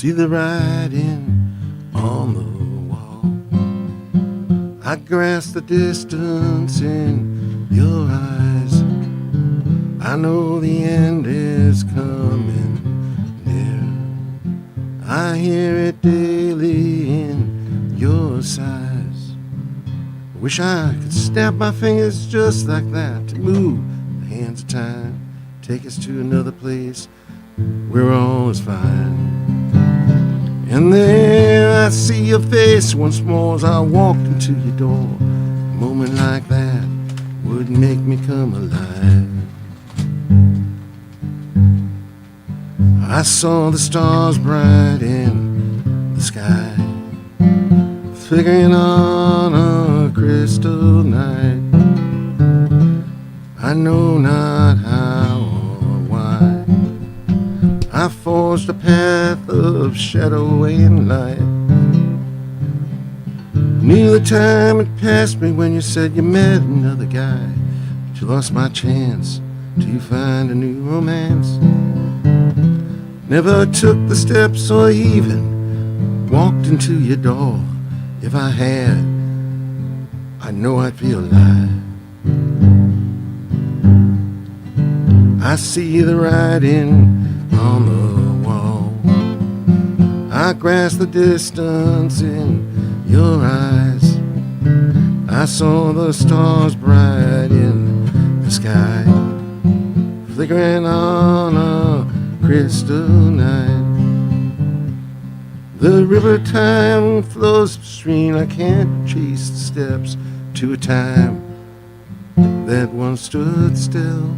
see the writing on the wall. I grasp the distance in your eyes. I know the end is coming near. I hear it daily in your sighs. Wish I could snap my fingers just like that to move the hands of time, take us to another place where all is fine. And there I see your face once more as I walked into your door. A moment like that would make me come alive. I saw the stars bright in the sky, flickering on a crystal night. I know not how or why I forged a path of shadow and light. Knew the time had passed me when you said you met another guy, but you lost my chance till you find a new romance. Never took the steps or even walked into your door. If I had, I know I'd feel alive. I see the writing on the wall. I grasp the distance in your eyes. I saw the stars bright in the sky, flickering on a crystal night. The river time flows upstream. I can't chase the steps to a time that once stood still.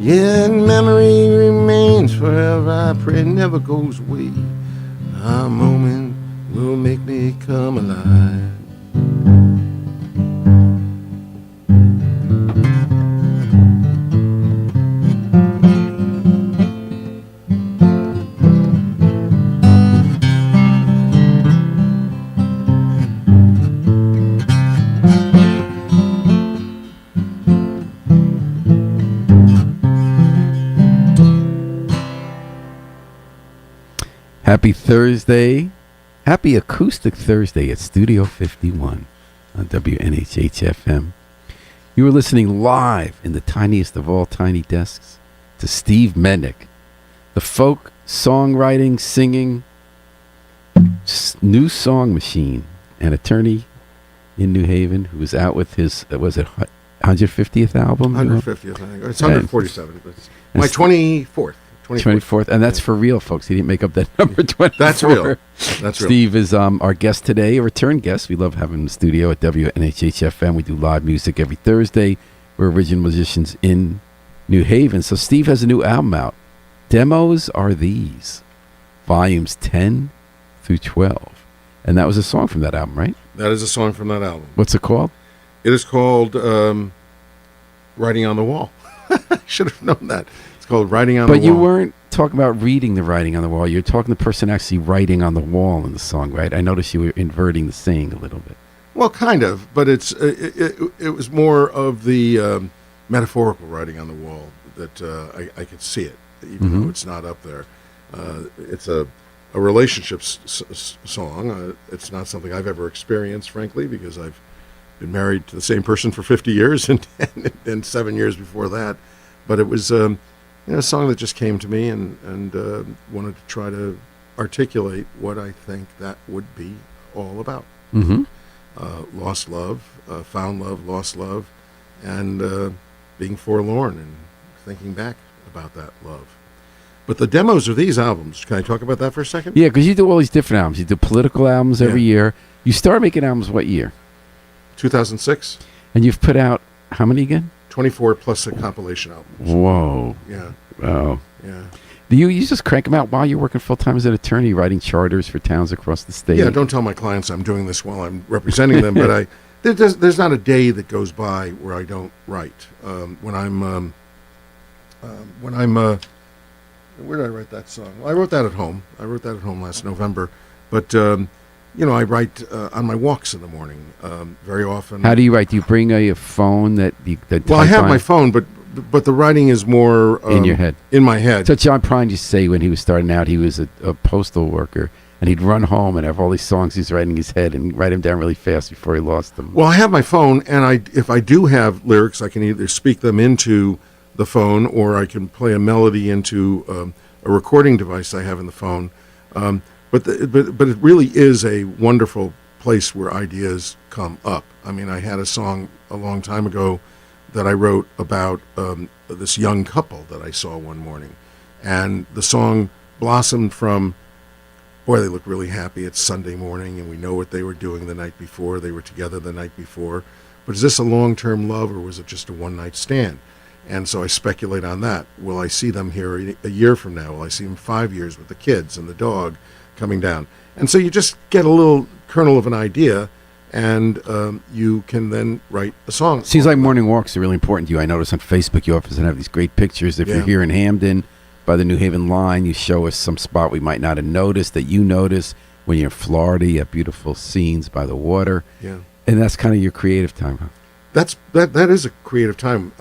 Yet memory remains forever. I pray it never goes away. A moment will make me come alive. Happy Thursday. Happy Acoustic Thursday at Studio 51 on WNHH-FM. You were listening live in the tiniest of all tiny desks to Steve Mednick, the folk songwriting, singing, new song machine, an attorney in New Haven who was out with his, was it 150th album? 150th, I think. It's 147. It's my 24th. 24th, and that's for real, folks. He didn't make up that number. 24. That's real. That's real. Steve is our guest today, a return guest. We love having him in the studio at WNHH-FM. We do live music every Thursday. We're original musicians in New Haven. So Steve has a new album out. Demos Are These, volumes 10 through 12. And that was a song from that album, right? That is a song from that album. What's it called? It is called Writing on the Wall. I should have known that. Called Writing on the Wall. But you weren't talking about reading the writing on the wall. You're talking the person actually writing on the wall in the song, right? I noticed you were inverting the saying a little bit. Well, kind of, but it was more of the metaphorical writing on the wall that I could see it, even though it's not up there. It's a relationship song. It's not something I've ever experienced, frankly, because I've been married to the same person for 50 years and 7 years before that. But it was a song that just came to me and wanted to try to articulate what I think that would be all about. Mm-hmm. Lost love, found love, lost love, and being forlorn and thinking back about that love. But the demos of these albums, can I talk about that for a second? Yeah, because you do all these different albums. You do political albums every year. You started making albums what year? 2006. And you've put out how many again? 24 plus a compilation album. Whoa. Yeah. Wow. Yeah. Do you just crank them out while you're working full-time as an attorney, writing charters for towns across the state? Yeah, don't tell my clients I'm doing this while I'm representing them, but there's not a day that goes by where I don't write. When I'm where did I write that song? Well, I wrote that at home. I wrote that at home last November, but I write on my walks in the morning very often. How do you write? Do you bring a phone that Well, I have my phone, but but the writing is more in your head. In my head. So John Prine used to say when he was starting out, he was a postal worker, and he'd run home and have all these songs he's writing in his head and write them down really fast before he lost them. Well, I have my phone, and if I do have lyrics, I can either speak them into the phone or I can play a melody into a recording device I have in the phone. But it really is a wonderful place where ideas come up. I mean, I had a song a long time ago that I wrote about this young couple that I saw one morning, and the song blossomed from, boy, they look really happy. It's Sunday morning, and we know what they were doing the night before. They were together the night before. But is this a long-term love, or was it just a one-night stand? And so I speculate on that. Will I see them here a year from now? Will I see them 5 years with the kids and the dog coming down? And so you just get a little kernel of an idea, and you can then write a song. Seems like morning walks are really important to you. I notice on Facebook you often have these great pictures. If you're here in Hamden by the New Haven line, you show us some spot we might not have noticed that you notice. When you're in Florida, you have beautiful scenes by the water. Yeah. And that's kind of your creative time, huh? That is a creative time,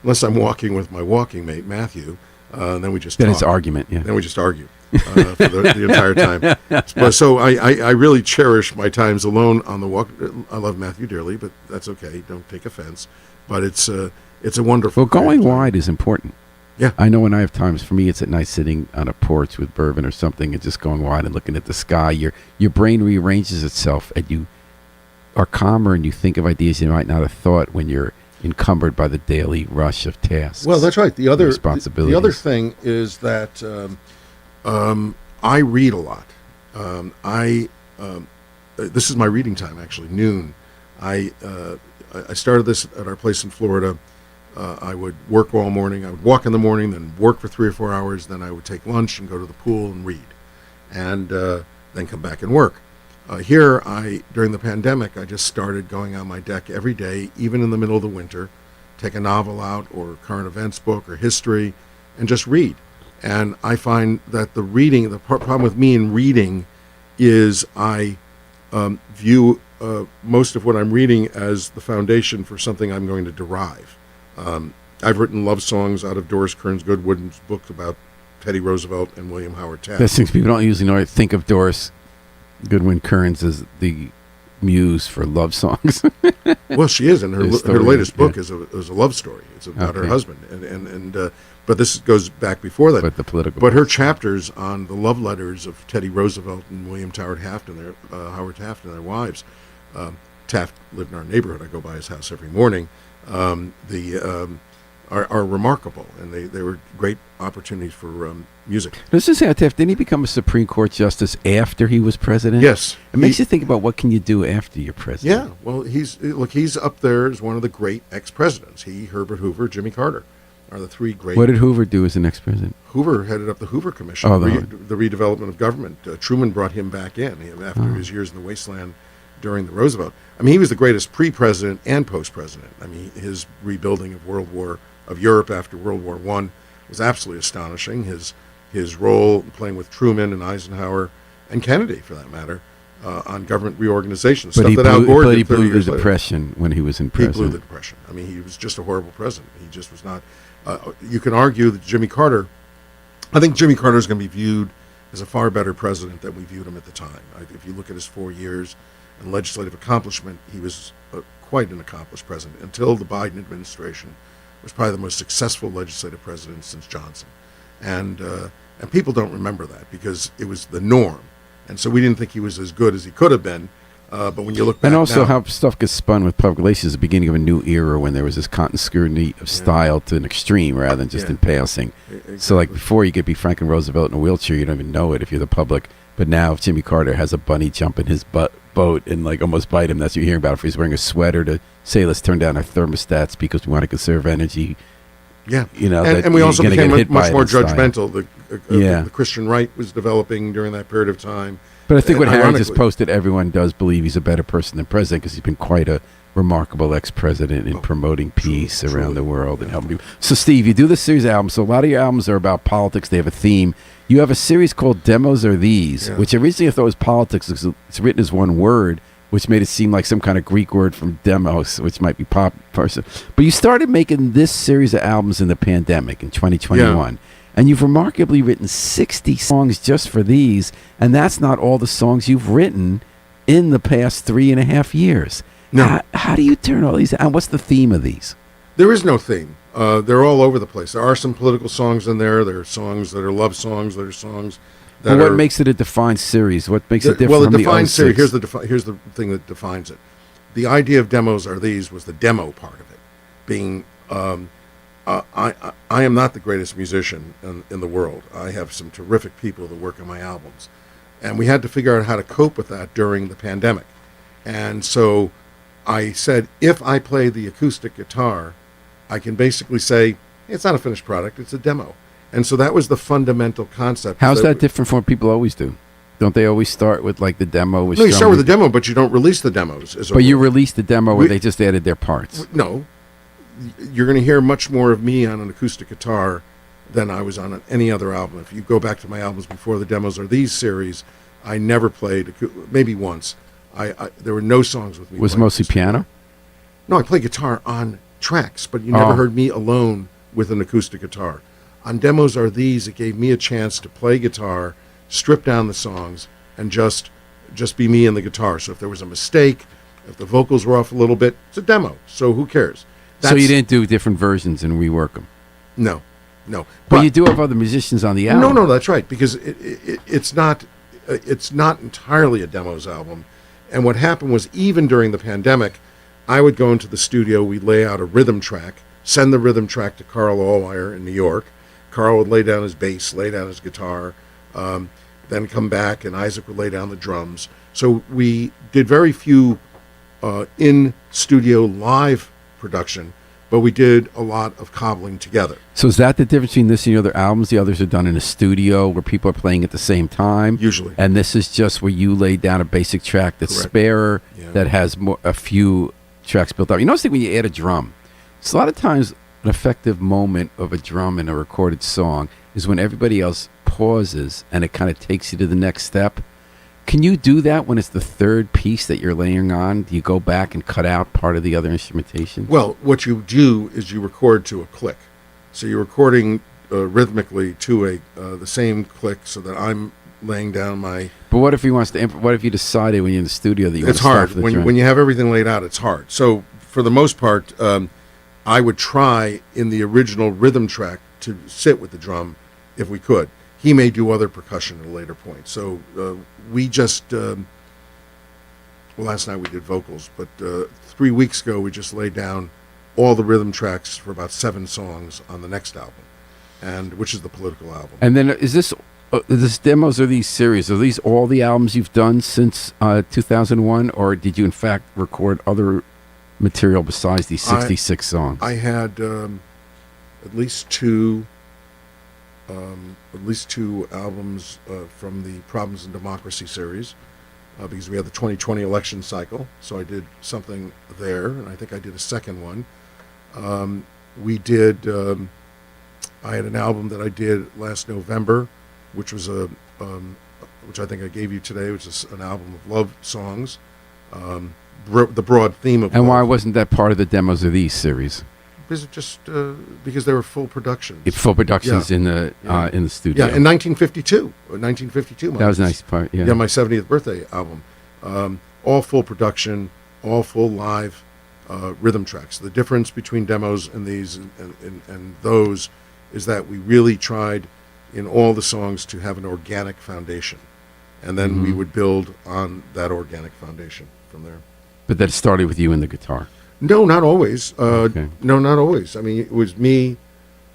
unless I'm walking with my walking mate, Matthew. Then we just Then talk. it's argument, yeah. Then we just argue for the entire time. But so I really cherish my times alone on the walk. I love Matthew dearly, but that's okay. Don't take offense. But it's a wonderful. Well, going time. wide is important. Yeah. I know when I have times, for me, it's at night sitting on a porch with bourbon or something and just going wide and looking at the sky. Your brain rearranges itself, and you are calmer, and you think of ideas you might not have thought when you're encumbered by the daily rush of tasks. Well, that's right. The other responsibilities. The other thing is that I read a lot. This is my reading time, actually, noon. I started this at our place in Florida. I would work all morning. I would walk in the morning, then work for 3 or 4 hours. Then I would take lunch and go to the pool and read, and then come back and work. Here, during the pandemic, I just started going on my deck every day, even in the middle of the winter, take a novel out or current events book or history, and just read. And I find that the problem with me in reading is I view most of what I'm reading as the foundation for something I'm going to derive. I've written love songs out of Doris Kearns Goodwin's books about Teddy Roosevelt and William Howard Taft. That's things people don't usually know. Think of Doris Goodwin Kearns as the muse for love songs. Well, she is, and her latest book is a love story. It's about her husband, and but this goes back before that. But the political. But her chapters on the love letters of Teddy Roosevelt and William Howard Taft and their wives. Taft lived in our neighborhood. I go by his house every morning. Are remarkable, and they were great opportunities for music. Let's just say, Taft, didn't he become a Supreme Court justice after he was president? Yes. It makes you think about what can you do after you're president. Yeah, well, he's up there as one of the great ex-presidents. He, Herbert Hoover, Jimmy Carter are the three great. What did Hoover do as an ex-president? Hoover headed up the Hoover Commission, the redevelopment of government. Truman brought him back in after his years in the wasteland during the Roosevelt. I mean, he was the greatest pre-president and post-president. I mean, his rebuilding of Europe after World War I was absolutely astonishing. His role playing with Truman and Eisenhower and Kennedy, for that matter, on government reorganization. But he blew the later. Depression when he was in president. He blew the Depression. I mean, he was just a horrible president. He just was not. You can argue that Jimmy Carter. I think Jimmy Carter is going to be viewed as a far better president than we viewed him at the time. If you look at his 4 years and legislative accomplishment, he was quite an accomplished president until the Biden administration was probably the most successful legislative president since Johnson. And people don't remember that because it was the norm. And so we didn't think he was as good as he could have been. But when you look back and also now, how stuff gets spun with public relations, the beginning of a new era when there was this constant scrutiny of style to an extreme rather than just in passing. Exactly. So like before, you could be Franklin Roosevelt in a wheelchair, you don't even know it if you're the public. But now if Jimmy Carter has a bunny jump in his boat and like almost bite him, that's what you're hearing about. If he's wearing a sweater to say, let's turn down our thermostats because we want to conserve energy. Yeah, you know, and we also became much more style. judgmental. The Christian right was developing during that period of time. But I think what Harry just posted, everyone does believe he's a better person than president because he's been quite a remarkable ex-president in promoting peace around the world and helping people. So, Steve, you do this series of albums. So a lot of your albums are about politics. They have a theme. You have a series called Demos Are These, which originally I thought was politics because it's written as one word, which made it seem like some kind of Greek word from demos, which might be pop person. But you started making this series of albums in the pandemic in 2021. And you've remarkably written 60 songs just for these, and that's not all the songs you've written in the past 3.5 years. No. How do you turn all these, and what's the theme of these? There is no theme. They're all over the place. There are some political songs in there. There are songs that are love songs. There are songs that what makes it a defined series? What makes it different well, from the defined the series, 06? here's the thing that defines it. The idea of demos are these was the demo part of it, being I am not the greatest musician in the world. I have some terrific people that work on my albums. And we had to figure out how to cope with that during the pandemic. And so I said, if I play the acoustic guitar, I can basically say, it's not a finished product, it's a demo. And so that was the fundamental concept. How's that different from what people always do? Don't they always start with like the demo? No, you start with the demo, but you don't release the demos. But you released the demo where they just added their parts. No. You're going to hear much more of me on an acoustic guitar than I was on any other album. If you go back to my albums before the demos or these series, I never played, maybe once. There were no songs with me. Was it mostly piano? No, I play guitar on tracks, but you never heard me alone with an acoustic guitar. On demos are these, it gave me a chance to play guitar, strip down the songs, and just be me and the guitar. So if there was a mistake, if the vocals were off a little bit, it's a demo, so who cares? So you didn't do different versions and rework them? No. But you do have other musicians on the album. No, that's right, because it's not entirely a demos album. And what happened was, even during the pandemic, I would go into the studio, we'd lay out a rhythm track, send the rhythm track to Carl Allwire in New York. Carl would lay down his bass, lay down his guitar, then come back, and Isaac would lay down the drums. So we did very few in-studio live production, but we did a lot of cobbling together. So is that the difference between this and your other albums? The others are done in a studio where people are playing at the same time? Usually. And this is just where you lay down a basic track that's sparer, that has a few tracks built up. You notice that when you add a drum, it's a lot of times an effective moment of a drum in a recorded song is when everybody else pauses and it kind of takes you to the next step. Can you do that when it's the third piece that you're layering on? Do you go back and cut out part of the other instrumentation? Well, what you do is you record to a click. So you're recording rhythmically to the same click, so that I'm laying down my... But what if he wants to... What if you decided when you're in the studio that you want It's to start hard. with the drum? When you have everything laid out, it's hard. So for the most part, I would try in the original rhythm track to sit with the drum if we could. He may do other percussion at a later point. So we just... last night we did vocals, but 3 weeks ago we just laid down all the rhythm tracks for about 7 songs on the next album, which is the political album. And then is this demos or these series? Are these all the albums you've done since 2001, or did you in fact record other material besides these 66 songs? I had at least two albums from the Problems in Democracy series, because we had the 2020 election cycle. So I did something there, and I think I did a second one. We did. I had an album that I did last November, which was which I think I gave you today, which is an album of love songs. The broad theme of. And love. why wasn't that part of the demos of these series? Because they were full productions. Full productions in the studio. Yeah, in 1952. That was a nice part. Yeah, my 70th birthday album. All full production, all full live rhythm tracks. The difference between demos and these and those is that we really tried in all the songs to have an organic foundation, and then we would build on that organic foundation from there. But that started with you and the guitar. No, not always. Okay. No, not always. I mean, it was me.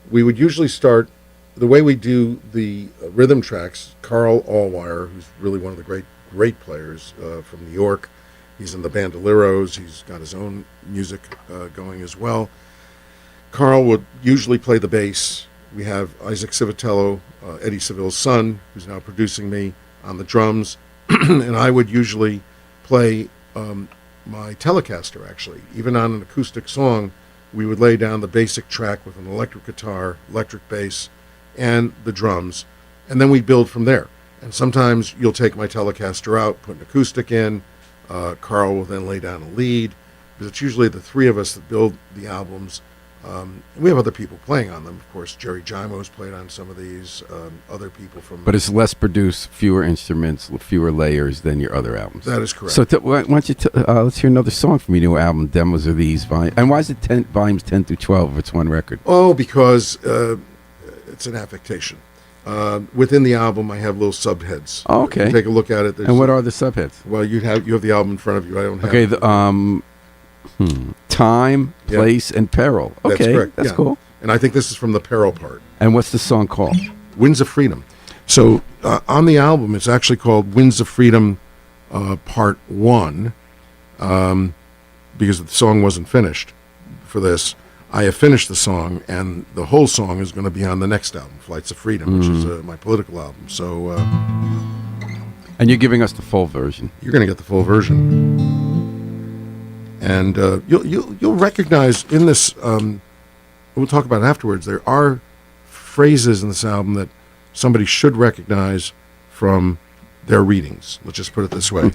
We would usually start the way we do the rhythm tracks. Carl Allwire, who's really one of the great players from New York. He's in the Bandoleros. He's got his own music going as well. Carl would usually play the bass. We have Isaac Civitello, Eddie Seville's son, who's now producing me, on the drums. And I would usually play my Telecaster, actually. Even on an acoustic song, we would lay down the basic track with an electric guitar, electric bass, and the drums, and then we build from there. And sometimes you'll take my Telecaster out, put an acoustic in, Carl will then lay down a lead, because it's usually the three of us that build the albums. We have other people playing on them, of course. Jerry Jimo's played on some of these. Other people from. But it's less produced, fewer instruments, fewer layers than your other albums. That is correct. So why don't you let's hear another song from your new album, Demos Are These. And why is it volumes 10 through 12 if it's one record? Oh, because it's an affectation. Within the album, I have little subheads. Oh, okay. You take a look at it. And what are the subheads? Well, you have the album in front of you. I don't have. Okay. Time, place, and peril. Okay, that's correct. That's cool. And I think this is from the peril part. And what's the song called? Winds of Freedom. So on the album, it's actually called Winds of Freedom Part 1, because the song wasn't finished for this. I have finished the song, and the whole song is going to be on the next album, Flights of Freedom, which is my political album. So, and you're giving us the full version. You're going to get the full version. And you'll recognize in this, we'll talk about it afterwards, there are phrases in this album that somebody should recognize from their readings. Let's just put it this way.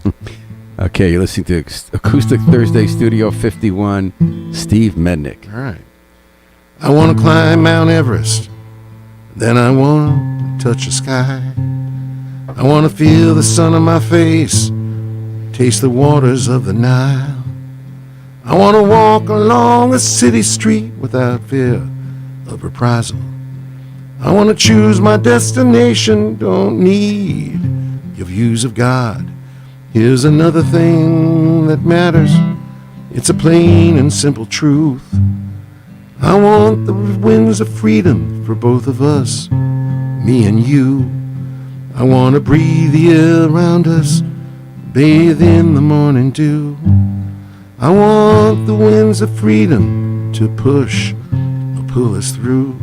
Okay, you're listening to Acoustic Thursday Studio 51, Steve Mednick. All right. I want to climb Mount Everest, then I want to touch the sky. I want to feel the sun on my face, taste the waters of the Nile. I want to walk along a city street without fear of reprisal. I want to choose my destination, don't need your views of God. Here's another thing that matters, it's a plain and simple truth. I want the winds of freedom for both of us, me and you. I want to breathe the air around us, bathe in the morning dew. I want the winds of freedom to push or pull us through.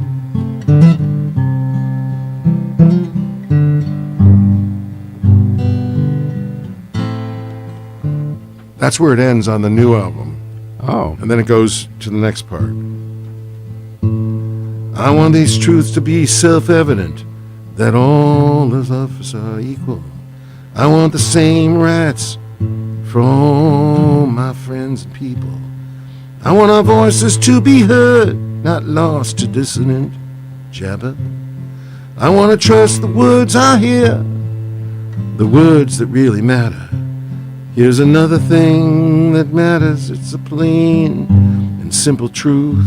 That's where it ends on the new album. Oh. And then it goes to the next part. I want these truths to be self-evident, that all of us are equal. I want the same rights for all my friends and people. I want our voices to be heard, not lost to dissonant jabber. I want to trust the words I hear, the words that really matter. Here's another thing that matters, it's a plain and simple truth.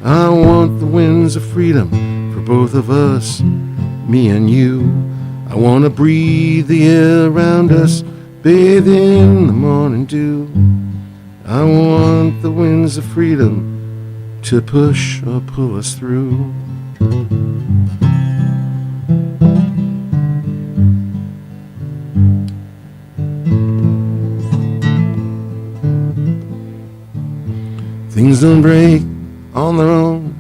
I want the winds of freedom for both of us, me and you. I want to breathe the air around us, bathe in the morning dew. I want the winds of freedom to push or pull us through. Things don't break on their own,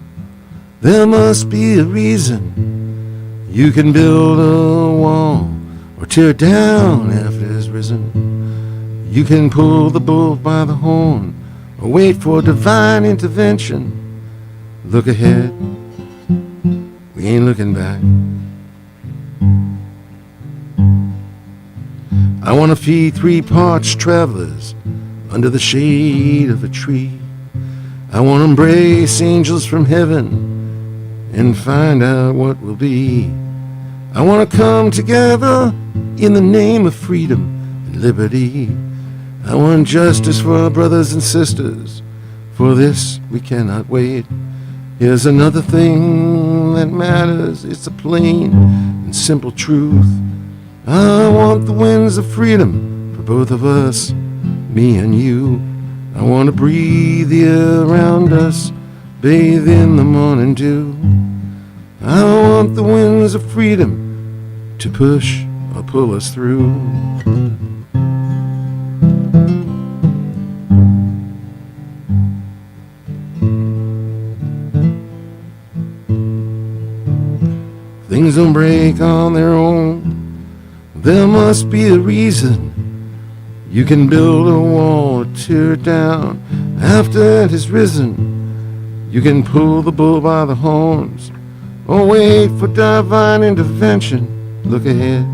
there must be a reason. You can build a wall or tear it down after it's risen. You can pull the bull by the horn or wait for divine intervention. Look ahead, we ain't looking back. I want to feed 3 parched travelers under the shade of a tree. I want to embrace angels from heaven and find out what will be. I want to come together in the name of freedom and liberty. I want justice for our brothers and sisters. For this we cannot wait. Here's another thing that matters, it's a plain and simple truth. I want the winds of freedom for both of us, me and you. I want to breathe the air around us, bathe in the morning dew. I want the winds of freedom to push or pull us through. Things don't break on their own, there must be a reason. You can build a wall or tear it down after it has risen. You can pull the bull by the horns or wait for divine intervention. Look ahead,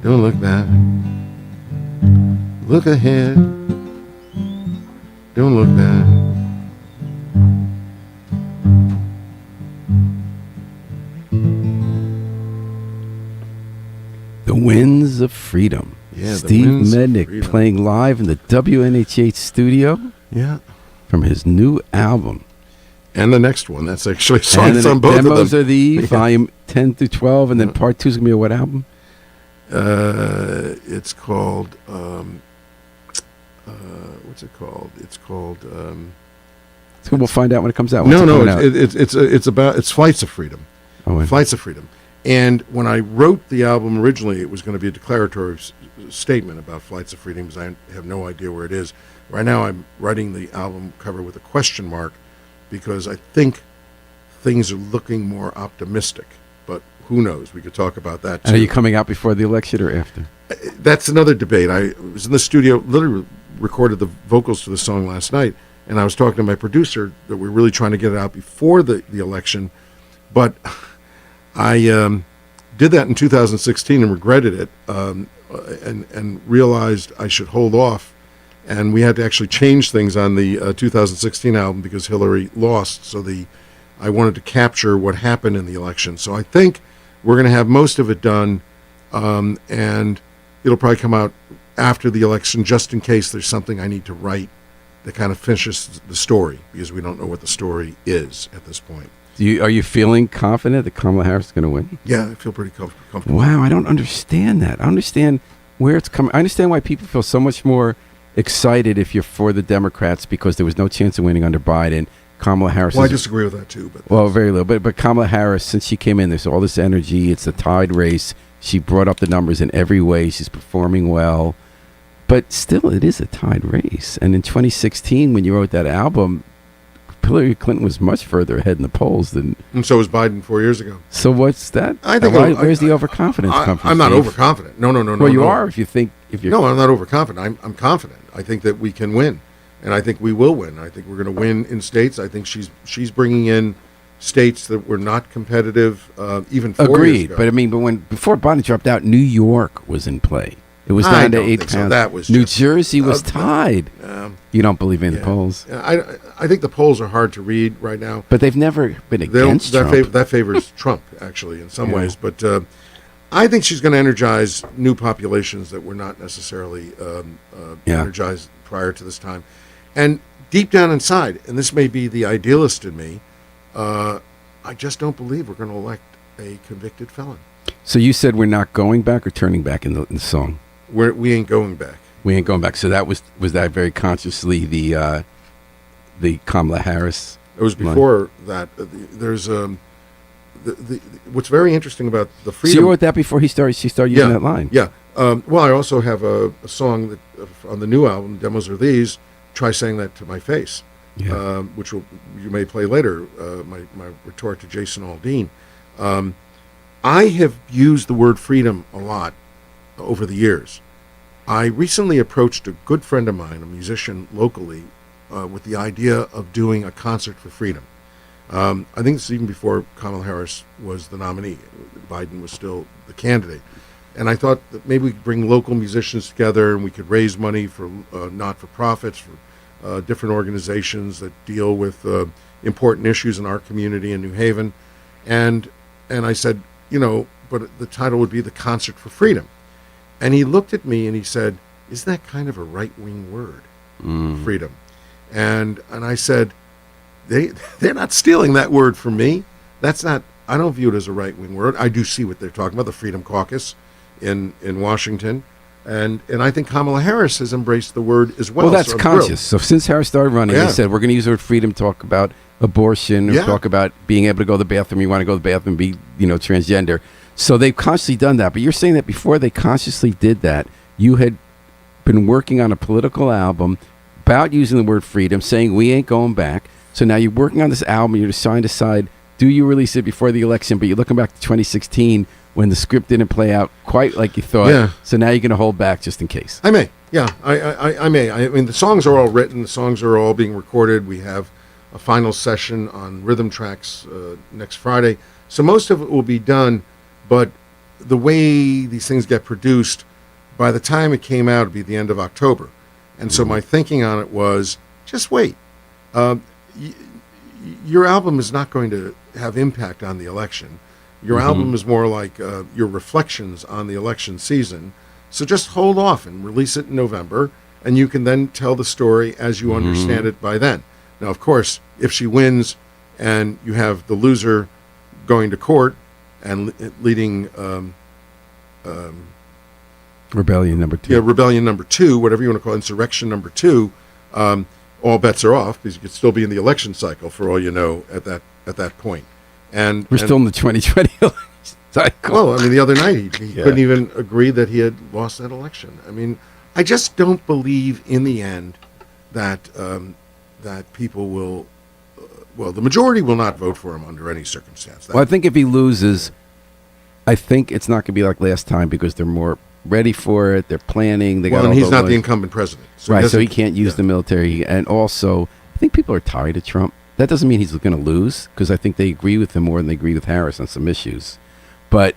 don't look back. Look ahead, don't look back. The Winds of Freedom. Yeah, the Steve Winds of Mednick Freedom. playing live in the WNHH studio Yeah. from his new album. And the next one. That's actually And songs then on both Demos of them. Are the Yeah. volume 10 through 12, and then Yeah. part 2 is going to be a what album? It's called, what's it called? It's called, So we'll find out when it comes out. When's no, it no, coming out? it's Flights of Freedom. Oh, wait. Flights of Freedom. And when I wrote the album originally, it was going to be a declaratory statement about Flights of Freedom, because I have no idea where it is. Right now I'm writing the album cover with a question mark, because I think things are looking more optimistic. But who knows? We could talk about that too. And are you coming out before the election or after? That's another debate. I was in the studio, literally recorded the vocals to the song last night, and I was talking to my producer that we're really trying to get it out before the election. But I did that in 2016 and regretted it, and realized I should hold off. And we had to actually change things on the 2016 album because Hillary lost. So I wanted to capture what happened in the election. So I think we're going to have most of it done, and it'll probably come out after the election, just in case there's something I need to write that kind of finishes the story, because we don't know what the story is at this point. Are you feeling confident that Kamala Harris is going to win? Yeah, I feel pretty comfortable. Wow, I don't understand that. I understand where it's coming. I understand why people feel so much more excited if you're for the Democrats, because there was no chance of winning under Biden. Kamala Harris. Well, I disagree with that too. But Well, very little. But Kamala Harris, since she came in, there's all this energy. It's a tied race. She brought up the numbers in every way. She's performing well. But still, it is a tied race. And in 2016, when you wrote that album, Hillary Clinton was much further ahead in the polls than. and so was Biden 4 years ago. So what's that? I think Where's the overconfidence come from? I'm not Steve? overconfident. No. Well, you are if you're. No, I'm not overconfident. I'm confident. I think that we can win, and I think we will win. I think we're going to win in states. I think she's bringing in states that were not competitive even 4 years Agreed, ago. but I mean, before Biden dropped out, New York was in play. It was I down to don't 8 think so. pounds. That was New just- Jersey was tied. You don't believe in the yeah. polls, I think the polls are hard to read right now. but they've never been They don't- against Trump. that favors Trump, actually, in some Yeah. ways. But I think she's going to energize new populations that were not necessarily Yeah. energized prior to this time. And deep down inside, and this may be the idealist in me, I just don't believe we're going to elect a convicted felon. So you said we're not going back or turning back in the song. We ain't going back. We ain't going back. So that was that very consciously the Kamala Harris. It was before that. There's what's very interesting about the So freedom. you wrote that before she started using that line. Yeah. Well, I also have a song that on the new album, Demos Are These, Try Saying That to My Face, Yeah. which you may play later, my retort to Jason Aldean. I have used the word freedom a lot over the years. I recently approached a good friend of mine, a musician locally, with the idea of doing a concert for freedom. I think this is even before Kamala Harris was the nominee. Biden was still the candidate. And I thought that maybe we could bring local musicians together and we could raise money for not-for-profits, for different organizations that deal with important issues in our community in New Haven. And I said, but the title would be The Concert for Freedom. And he looked at me and he said, isn't that kind of a right-wing word, freedom? And I said, they're not stealing that word from me. That's not, I don't view it as a right-wing word. I do see what they're talking about, the Freedom Caucus in Washington. And I think Kamala Harris has embraced the word as well. Well, that's so I'm conscious. thrilled. So since Harris started running, Yeah. they said, we're going to use the word freedom to talk about abortion or Yeah. talk about being able to go to the bathroom. You want to go to the bathroom and be, transgender. So they've consciously done that. But you're saying that before they consciously did that, you had been working on a political album about using the word freedom, saying we ain't going back. So now you're working on this album. You're trying to decide, do you release it before the election? But you're looking back to 2016 when the script didn't play out quite like you thought. Yeah. So now you're going to hold back just in case. I may. Yeah, I may. I mean, the songs are all written. The songs are all being recorded. We have a final session on rhythm tracks next Friday. So most of it will be done, but the way these things get produced, by the time it came out, it'd be the end of October. And so my thinking on it was, just wait. Your album is not going to have impact on the election. Your album is more like your reflections on the election season. So just hold off and release it in November, and you can then tell the story as you understand it by then. Now, of course, if she wins and you have the loser going to court and leading Rebellion number 2. Yeah, rebellion number 2, whatever you want to call it, insurrection number 2, all bets are off because you could still be in the election cycle for all you know at that point. And we're still in the 2020 election cycle. Well, I mean, the other night he couldn't even agree that he had lost that election. I mean, I just don't believe in the end that that people will. Well, the majority will not vote for him under any circumstance. Well, I think if he loses, I think it's not going to be like last time because they're more ready for it. They're planning. They got. And he's not the incumbent president, right? So he can't use the military. And also, I think people are tired of Trump. That doesn't mean he's going to lose because I think they agree with him more than they agree with Harris on some issues. But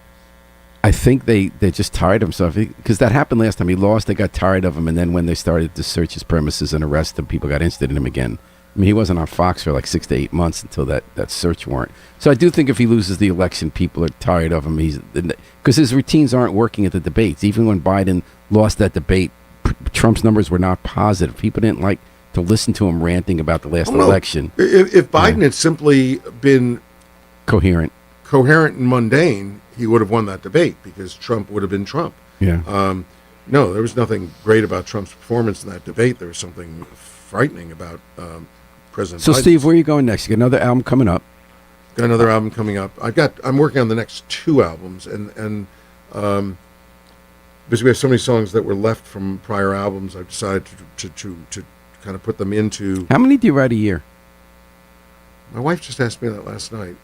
I think they're just tired of himself because that happened last time. He lost. They got tired of him, and then when they started to search his premises and arrest him, people got interested in him again. I mean, he wasn't on Fox for like 6 to 8 months until that search warrant. So I do think if he loses the election, people are tired of him. Because his routines aren't working at the debates. Even when Biden lost that debate, Trump's numbers were not positive. People didn't like to listen to him ranting about the last election. If Biden had simply been coherent and mundane, he would have won that debate because Trump would have been Trump. Yeah. No, there was nothing great about Trump's performance in that debate. There was something frightening about President So, Biden's. Steve, where are you going next? You got another album coming up. Got another album coming up. I'm working on the next 2 albums, and because we have so many songs that were left from prior albums, I've decided to kind of put them into. How many do you write a year? My wife just asked me that last night.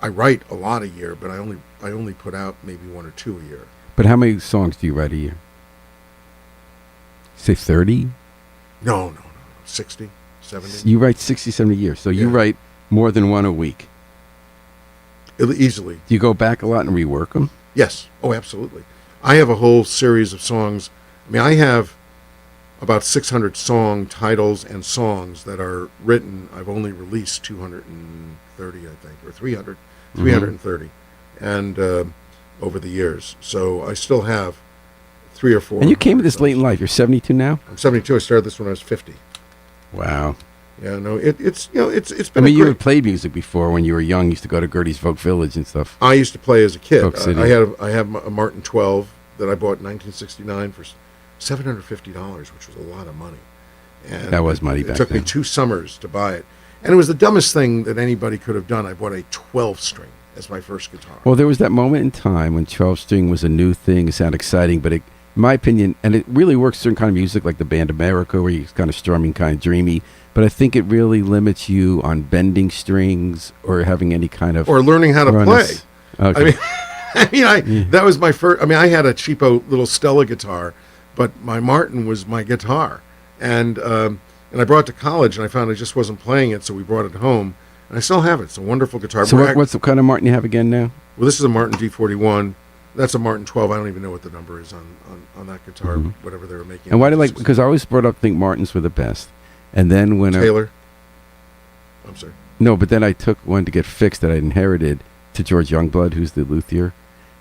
I write a lot a year, but I only put out maybe 1 or 2 a year. But how many songs do you write a year? Say 30? No. 60, 70. You write 60, 70 a year. So you write more than 1 a week. Easily. Do you go back a lot and rework them? Yes. Oh, absolutely. I have a whole series of songs. I mean, I have about 600 song titles and songs that are written. I've only released 230, I think, or 330, and over the years. So I still have 3 or 4. And you came to this late in life. You're 72 now? I'm 72. I started this when I was 50. Wow. Yeah, no, it's been. I mean, you had played music before when you were young. You used to go to Gertie's Folk Village and stuff. I used to play as a kid. Folk City. I have a Martin 12 that I bought in 1969 for $750, which was a lot of money. And that was money back then. It took me 2 summers to buy it, and it was the dumbest thing that anybody could have done. I bought a 12-string as my first guitar. Well, there was that moment in time when 12-string was a new thing. It sounded exciting, but in my opinion, and it really works certain kind of music like the Band America, where you're kind of strumming, kind of dreamy. But I think it really limits you on bending strings or having any kind of or learning how to play. Okay. That was my first. I mean, I had a cheapo little Stella guitar, but my Martin was my guitar, and I brought it to college, and I found I just wasn't playing it, so we brought it home, and I still have it. It's a wonderful guitar. So what's the kind of Martin you have again now? Well, this is a Martin D41. That's a Martin 12. I don't even know what the number is on that guitar, whatever they were making. And why do because I always brought up think Martins were the best. And then when Taylor? I'm sorry. No, but then I took one to get fixed that I inherited to George Youngblood, who's the luthier.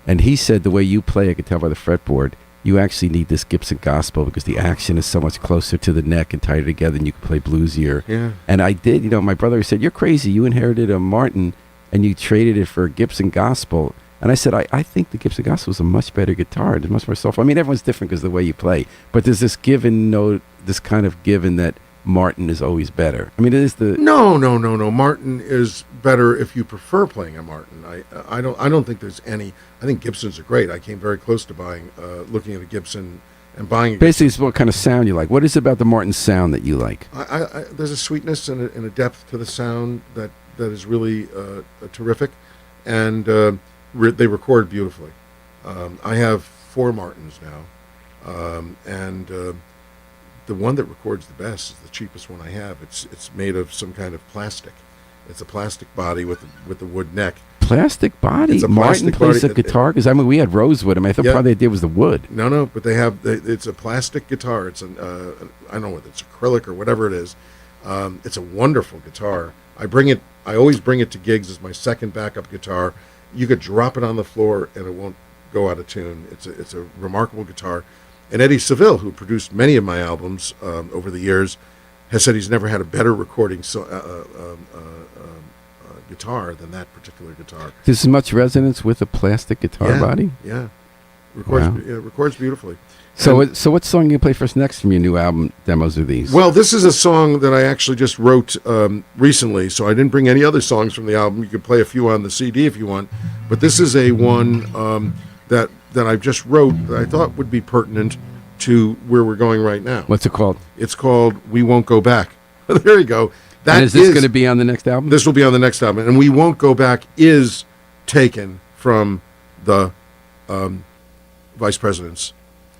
And he said the way you play, I could tell by the fretboard, you actually need this Gibson Gospel because the action is so much closer to the neck and tighter together and you can play bluesier. Yeah. And I did, my brother said, you're crazy. You inherited a Martin and you traded it for a Gibson Gospel. And I said, I think the Gibson Gospel is a much better guitar. It's much more soulful. I mean, everyone's different because of the way you play. But there's this this kind of given that Martin is always better. I mean, it is the no. Martin is better if you prefer playing a Martin. I don't think there's any. I think Gibsons are great. I came very close to looking at a Gibson and buying. Basically, it's what kind of sound you like. What is it about the Martin sound that you like? There's a sweetness and a depth to the sound that is really terrific, and they record beautifully. I have 4 Martins now, and the one that records the best is the cheapest one I have. It's made of some kind of plastic. It's a plastic body with the wood neck. plastic body. It's a Martin plastic plays body. a guitar because I mean we had rosewood. I mean I thought Yeah. part of the idea was the wood. No, but it's a plastic guitar. It's I don't know whether it's acrylic or whatever it is. It's a wonderful guitar. I always bring it to gigs as my second backup guitar. You could drop it on the floor and it won't go out of tune. It's a remarkable guitar. And Eddie Seville, who produced many of my albums over the years, has said he's never had a better recording guitar than that particular guitar. There's as much resonance with a plastic guitar body. Yeah, Wow. records beautifully. So what song are you gonna play for us next from your new album demos of these? Well, this is a song that I actually just wrote recently, so I didn't bring any other songs from the album. You could play a few on the CD if you want, but this is a one that I just wrote that I thought would be pertinent to where we're going right now. What's it called? It's called "We Won't Go Back." There you go. And is this going to be on the next album? This will be on the next album, and "We Won't Go Back" is taken from the Vice President's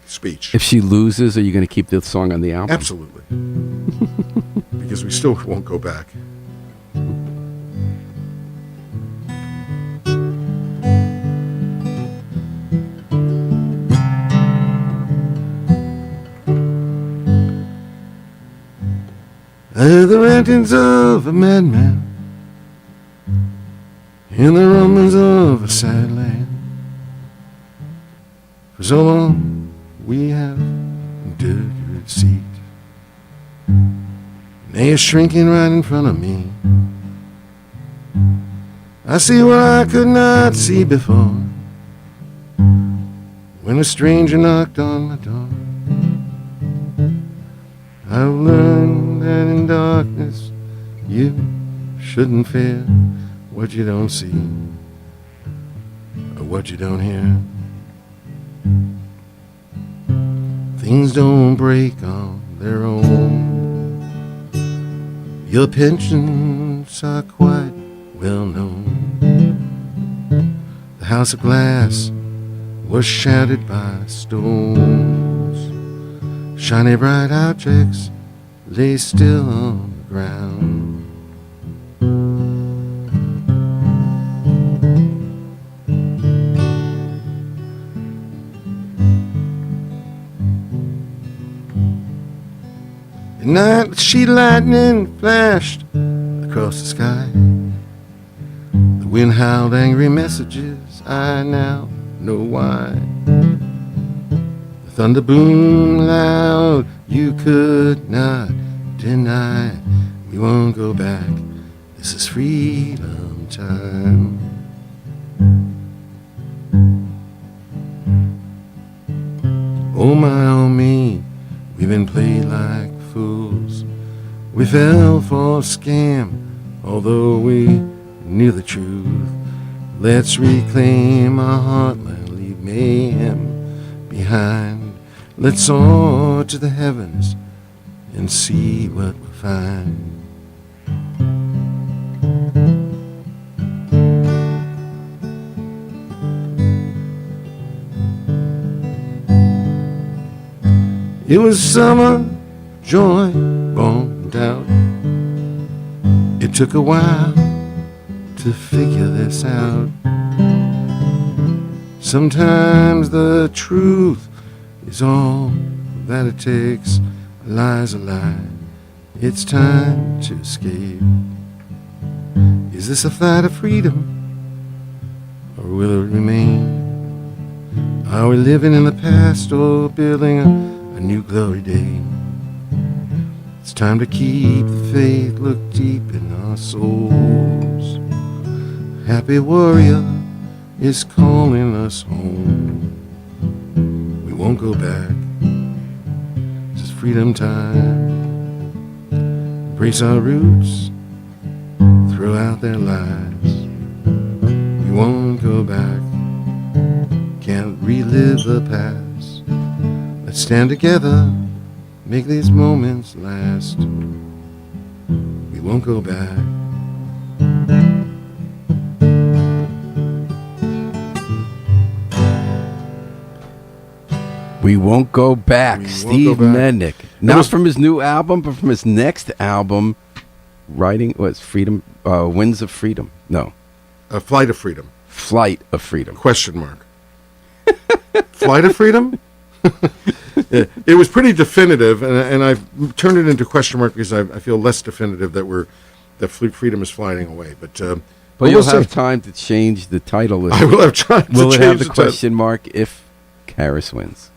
speech. If she loses, are you going to keep the song on the album? Absolutely. Because we still won't go back. The rantings of a madman in the rumblings of a sad land. For so long we have endured your deceit. Now you're shrinking right in front of me. I see what I could not see before. When a stranger knocked on my door, I've learned that in darkness you shouldn't fear what you don't see or what you don't hear. Things don't break on their own. Your pensions are quite well known. The house of glass was shattered by stones. Shiny bright objects lay still on the ground. At night, the sheet of lightning flashed across the sky. The wind howled angry messages, I now know why. The thunder boomed loud, you could not deny. We won't go back, this is freedom time. Oh my, oh me, we've been played like fools. We fell for a scam, although we knew the truth. Let's reclaim our heartland, leave mayhem behind. Let's soar to the heavens and see what we find. It was summer, joy bombed out. It took a while to figure this out. Sometimes the truth is all that it takes. A lie's a lie. It's time to escape. Is this a flight of freedom, or will it remain? Are we living in the past or building a new glory day? It's time to keep the faith, look deep in our souls. Happy warrior is calling us home. We won't go back, this is freedom time. Embrace our roots, throw out their lies. We won't go back, can't relive the past. Let's stand together, make these moments last. We won't go back. We won't go back. We won't Steve go back. Mednick. Not from his new album, but from his next album, writing, what's Freedom, Winds of Freedom. No. Flight of Freedom. Flight of Freedom. Question mark. Flight of Freedom? It was pretty definitive, and I've turned it into question mark because I feel less definitive that freedom is flying away. But you'll have time to change the title. I will have time to change the title. Will it have the question mark if Karis wins?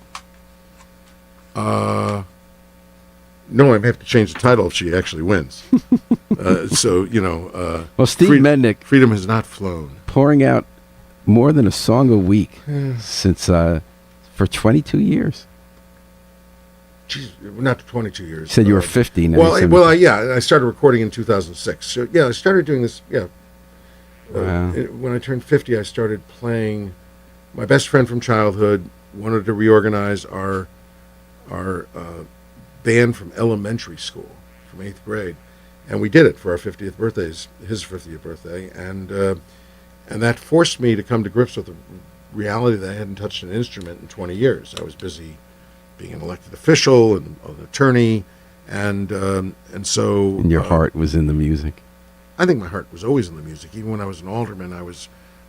No, I may have to change the title if she actually wins. So, well, Steve Mednick, freedom has not flown. Pouring out more than a song a week since for 22 years. Jeez, not 22 years. You said you were 50 now. I started recording in 2006. So, I started doing this, Wow. When I turned 50, I started playing. My best friend from childhood wanted to reorganize our band from elementary school, from 8th grade, and we did it for our 50th birthday, his 50th birthday, and that forced me to come to grips with the reality that I hadn't touched an instrument in 20 years. I was busy being an elected official and an attorney, and so. And your heart was in the music. I think my heart was always in the music. Even when I was an alderman, I was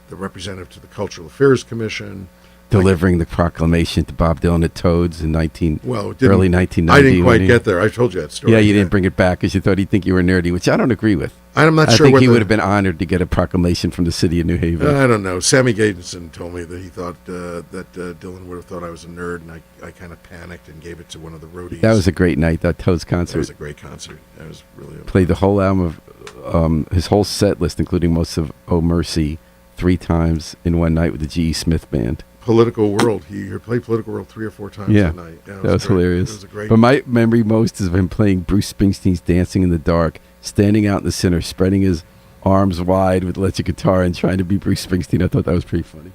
the representative to the Cultural Affairs Commission. Delivering the proclamation to Bob Dylan at Toads in early 1990. I didn't quite get there. I told you that story. Yeah, you didn't bring it back because you thought he'd think you were nerdy, which I don't agree with. I'm not sure. I think he would have been honored to get a proclamation from the city of New Haven. I don't know. Sammy Gadenson told me that he thought that Dylan would have thought I was a nerd, and I kind of panicked and gave it to one of the roadies. That was a great night, that Toads concert. It was a great concert. That was really played the whole album of his whole set list, including most of Oh Mercy, 3 times in one night with the G.E. Smith Band. Political World. He played Political World 3 or 4 times that night. Yeah, that was hilarious. It was a great. But my memory most is of him playing Bruce Springsteen's Dancing in the Dark, standing out in the center, spreading his arms wide with electric guitar and trying to be Bruce Springsteen. I thought that was pretty funny.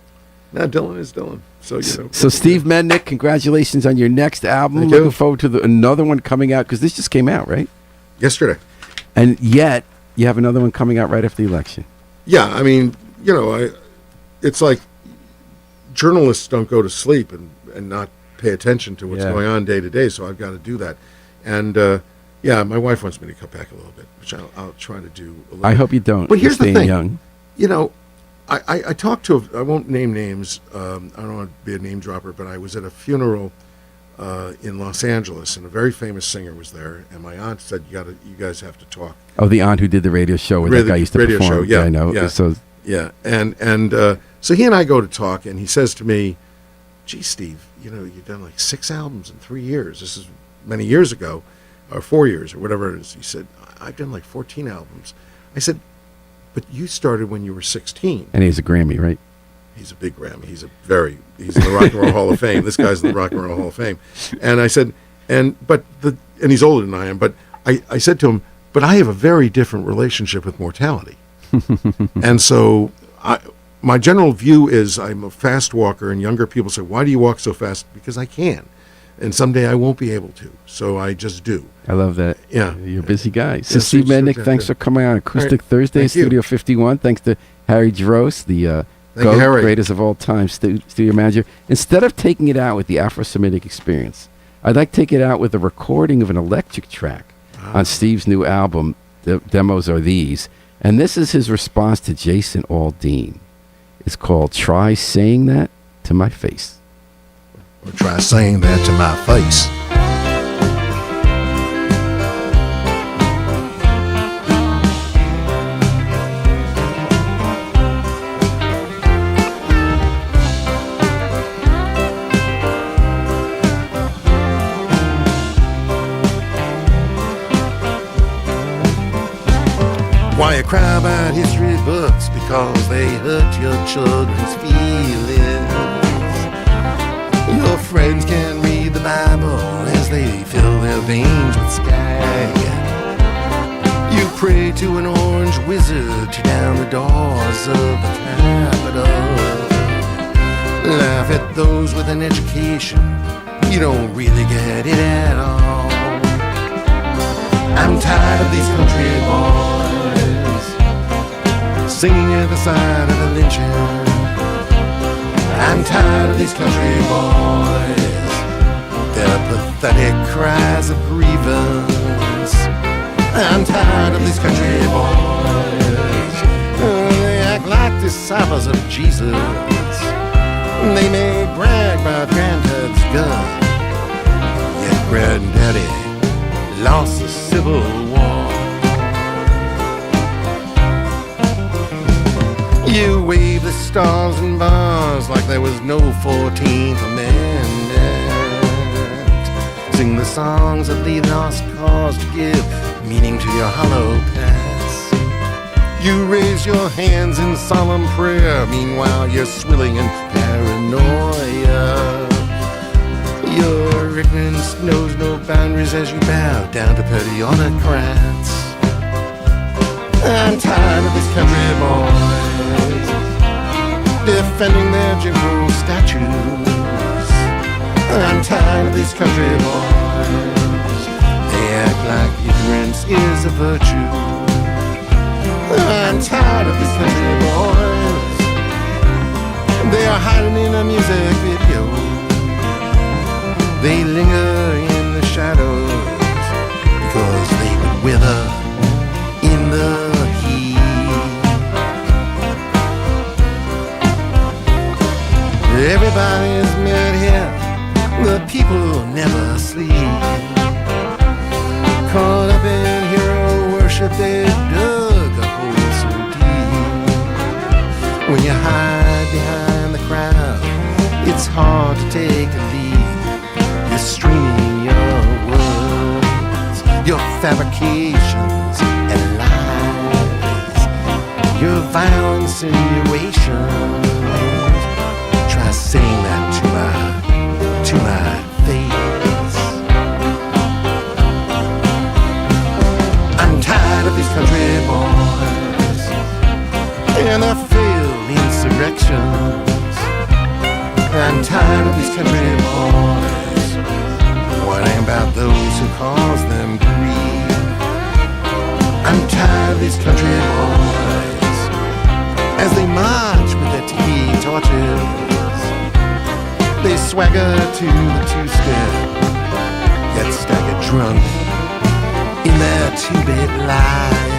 Now Dylan is Dylan. So So Steve Mednick, congratulations on your next album. Thank Looking you. forward to another one coming out, because this just came out, right? Yesterday. And yet you have another one coming out right after the election. Yeah, I mean, it's like journalists don't go to sleep and not pay attention to what's going on day to day, so I've got to do that. And my wife wants me to cut back a little bit, which I'll try to do a little I hope you don't. But here's the thing. Young. I talked to I won't name names. I don't want to be a name dropper, but I was at a funeral in Los Angeles, and a very famous singer was there, and my aunt said, you guys have to talk. Oh, the aunt who did the radio show where that guy used to radio perform. Show, yeah, I know. Yeah. So So he and I go to talk, and he says to me, "Gee, Steve, you've done like 6 albums in 3 years. This is many years ago, or 4 years, or whatever it is." He said, "I've done like 14 albums." I said, "But you started when you were 16." And he has a Grammy, right? He's a big Grammy. He's in the Rock and Roll Hall of Fame. This guy's in the Rock and Roll Hall of Fame. And I said, and he's older than I am, but I said to him, "But I have a very different relationship with mortality." And so my general view is I'm a fast walker, and younger people say, "Why do you walk so fast?" Because I can. And someday I won't be able to. So I just do. I love that. Yeah. You're a busy guy. So Yes, Steve Mednick, sure, thanks for coming on Acoustic Thursday, Thank you. Studio 51. Thanks to Harry Jaros, the Thank you, Harry. greatest of all time studio manager. Instead of taking it out with the Afro-Semitic Experience, I'd like to take it out with a recording of an electric track on Steve's new album. The demos are these. And this is his response to Jason Aldean. It's called Try Saying That to My Face. Or try saying that to my face. Why you cry about history books? Because they hurt your children's feelings. Your friends can read the Bible as they fill their veins with sky. You pray to an orange wizard to down the doors of the Capitol. Laugh at those with an education. You don't really get it at all. I'm tired of these country boys singing at the side of the lynching. I'm tired of these country boys, their pathetic cries of grievance. I'm tired of these country boys, they act like disciples of Jesus. They may brag about granddad's gun, yet granddaddy lost the Civil War. You wave the stars and bars like there was no 14th Amendment. Sing the songs of the lost cause to give meaning to your hollow past. You raise your hands in solemn prayer, meanwhile you're swilling in paranoia. Your ignorance knows no boundaries as you bow down to petty autocrats. I'm tired of these country boys defending their Jim Crow statues. I'm tired of these country boys. They act like ignorance is a virtue. I'm tired of these country boys. They are hiding in a music video. They linger in the shadows because they would wither in the heat. Everybody's met here, the people never sleep. Caught up in hero worship, they dug a hole so deep. When you hide behind the crowd, it's hard to take a lead. You're streaming your words, your fabrications and lies, your vile insinuations. Try saying that to my face. I'm tired of these country boys and their failed insurrections. I'm tired of these country boys worrying about those who cause them grief. I'm tired of these country boys as they march with their tiki torches. They swagger to the two-step, yet stagger drunk in their two-bit lies.